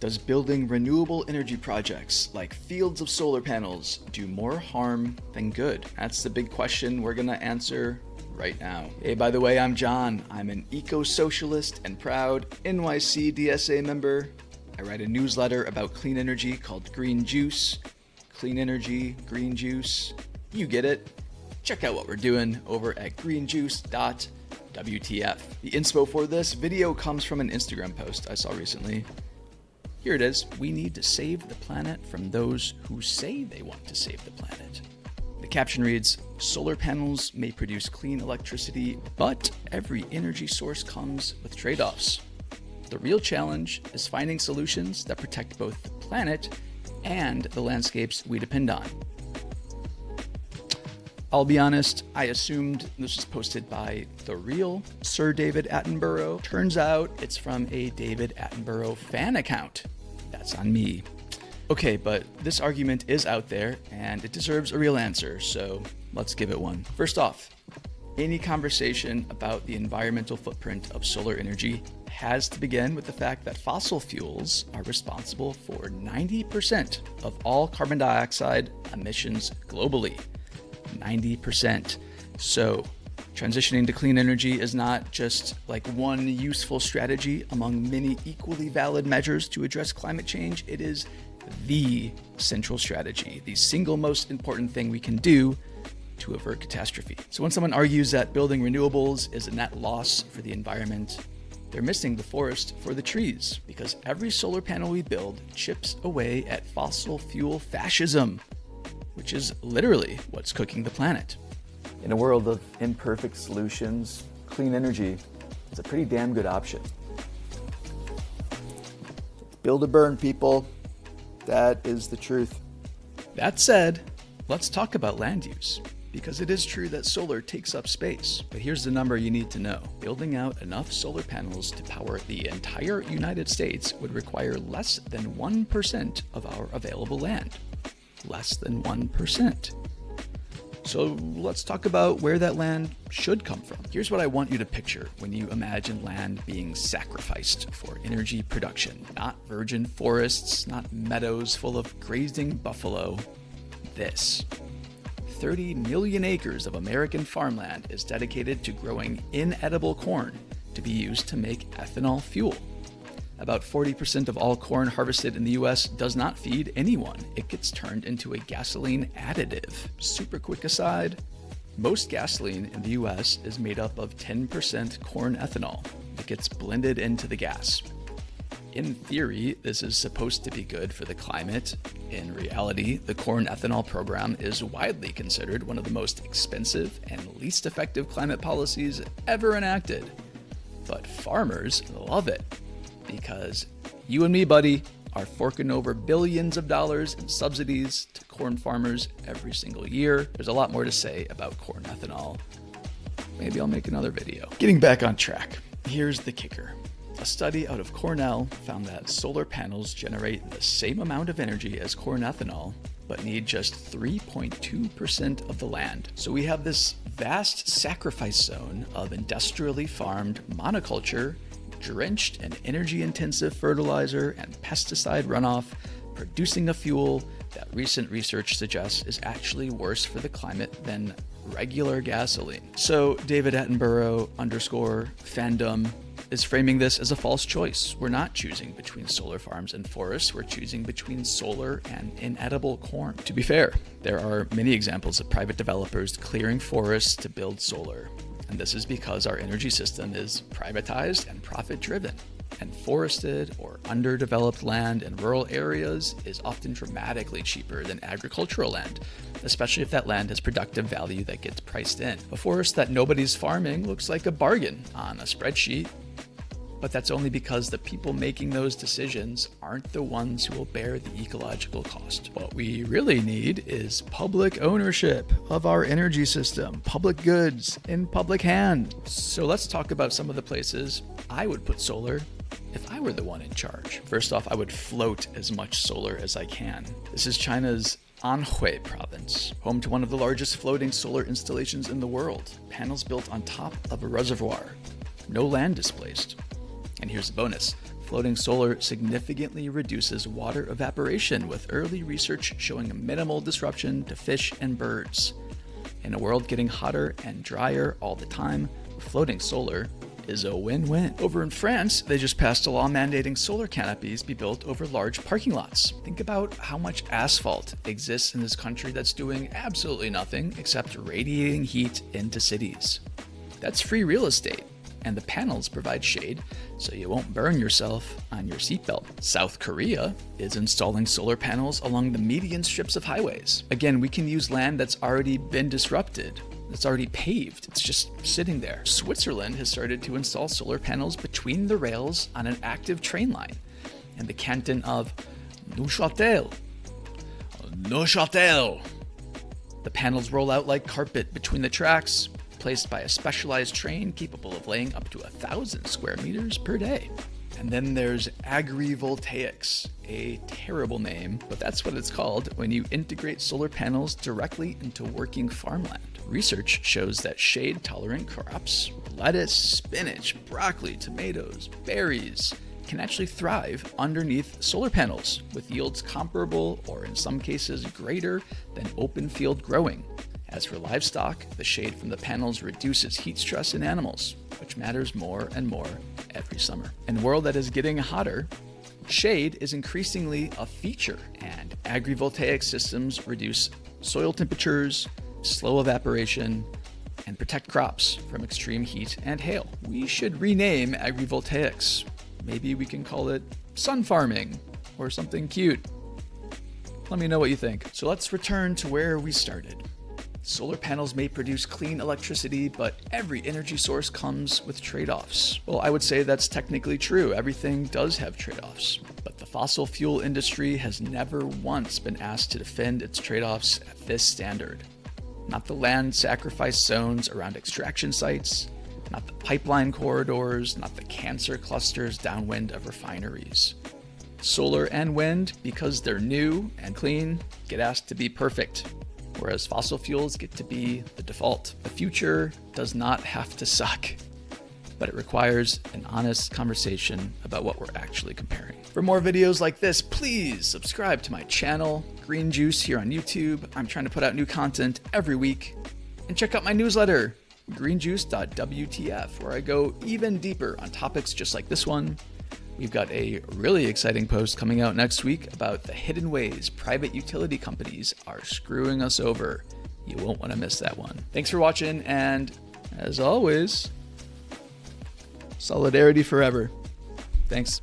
Does building renewable energy projects like fields of solar panels do more harm than good? That's the big question we're gonna answer right now. Hey, by the way, I'm John. I'm an eco-socialist and proud NYC DSA member. I write a newsletter about clean energy called Green Juice. Clean energy, green juice, you get it. Check out what we're doing over at greenjuice.wtf. The inspo for this video comes from an Instagram post I saw recently. Here it is. We need to save the planet from those who say they want to save the planet. The caption reads, solar panels may produce clean electricity, but every energy source comes with trade-offs. The real challenge is finding solutions that protect both the planet and the landscapes we depend on. I'll be honest, I assumed this was posted by the real Sir David Attenborough. Turns out it's from a David Attenborough fan account. That's on me. Okay, but this argument is out there and it deserves a real answer, so let's give it one. First off, any conversation about the environmental footprint of solar energy has to begin with the fact that fossil fuels are responsible for 90% of all carbon dioxide emissions globally. 90%. So transitioning to clean energy is not just like one useful strategy among many equally valid measures to address climate change. It is the central strategy, the single most important thing we can do to avert catastrophe. So when someone argues that building renewables is a net loss for the environment, they're missing the forest for the trees, because every solar panel we build chips away at fossil fuel fascism, which is literally what's cooking the planet. In a world of imperfect solutions, clean energy is a pretty damn good option. Build or burn, people. That is the truth. That said, let's talk about land use, because it is true that solar takes up space. But here's the number you need to know. Building out enough solar panels to power the entire United States would require less than 1% of our available land. Less than 1%. So let's talk about where that land should come from. Here's what I want you to picture when you imagine land being sacrificed for energy production. Not virgin forests, not meadows full of grazing buffalo. This. 30 million acres of American farmland is dedicated to growing inedible corn to be used to make ethanol fuel. About 40% of all corn harvested in the US does not feed anyone. It gets turned into a gasoline additive. Super quick aside, most gasoline in the US is made up of 10% corn ethanol that gets blended into the gas. In theory, this is supposed to be good for the climate. In reality, the corn ethanol program is widely considered one of the most expensive and least effective climate policies ever enacted. But farmers love it, because you and me, buddy, are forking over billions of dollars in subsidies to corn farmers every single year. There's a lot more to say about corn ethanol. Maybe I'll make another video. Getting back on track, here's the kicker. A study out of Cornell found that solar panels generate the same amount of energy as corn ethanol, but need just 3.2% of the land. So we have this vast sacrifice zone of industrially farmed monoculture drenched in energy-intensive fertilizer and pesticide runoff, producing a fuel that recent research suggests is actually worse for the climate than regular gasoline. So David Attenborough _fandom is framing this as a false choice. We're not choosing between solar farms and forests. We're choosing between solar and inedible corn. To be fair, there are many examples of private developers clearing forests to build solar. And this is because our energy system is privatized and profit-driven. And forested or underdeveloped land in rural areas is often dramatically cheaper than agricultural land, especially if that land has productive value that gets priced in. A forest that nobody's farming looks like a bargain on a spreadsheet, but that's only because the people making those decisions aren't the ones who will bear the ecological cost. What we really need is public ownership of our energy system, public goods in public hand. So let's talk about some of the places I would put solar if I were the one in charge. First off, I would float as much solar as I can. This is China's Anhui province, home to one of the largest floating solar installations in the world. Panels built on top of a reservoir. No land displaced. And here's the bonus. Floating solar significantly reduces water evaporation, with early research showing a minimal disruption to fish and birds. In a world getting hotter and drier all the time, floating solar is a win-win. Over in France, they just passed a law mandating solar canopies be built over large parking lots. Think about how much asphalt exists in this country that's doing absolutely nothing except radiating heat into cities. That's free real estate, and the panels provide shade so you won't burn yourself on your seatbelt. South Korea is installing solar panels along the median strips of highways. Again, we can use land that's already been disrupted. It's already paved. It's just sitting there. Switzerland has started to install solar panels between the rails on an active train line in the canton of Neuchâtel. Neuchâtel. The panels roll out like carpet between the tracks, placed by a specialized train capable of laying up to 1,000 square meters per day. And then there's Agrivoltaics, a terrible name, but that's what it's called when you integrate solar panels directly into working farmland. Research shows that shade-tolerant crops, lettuce, spinach, broccoli, tomatoes, berries, can actually thrive underneath solar panels with yields comparable or in some cases greater than open field growing. As for livestock, the shade from the panels reduces heat stress in animals, which matters more and more every summer. In a world that is getting hotter, shade is increasingly a feature, and agrivoltaic systems reduce soil temperatures, slow evaporation, and protect crops from extreme heat and hail. We should rename agrivoltaics. Maybe we can call it sun farming or something cute. Let me know what you think. So let's return to where we started. Solar panels may produce clean electricity, but every energy source comes with trade-offs. Well, I would say that's technically true. Everything does have trade-offs. But the fossil fuel industry has never once been asked to defend its trade-offs at this standard. Not the land sacrifice zones around extraction sites, not the pipeline corridors, not the cancer clusters downwind of refineries. Solar and wind, because they're new and clean, get asked to be perfect, whereas fossil fuels get to be the default. The future does not have to suck, but it requires an honest conversation about what we're actually comparing. For more videos like this, please subscribe to my channel, Green Juice, here on YouTube. I'm trying to put out new content every week. And check out my newsletter, greenjuice.wtf, where I go even deeper on topics just like this one. We've got a really exciting post coming out next week about the hidden ways private utility companies are screwing us over. You won't want to miss that one. Thanks for watching, and as always, solidarity forever. Thanks.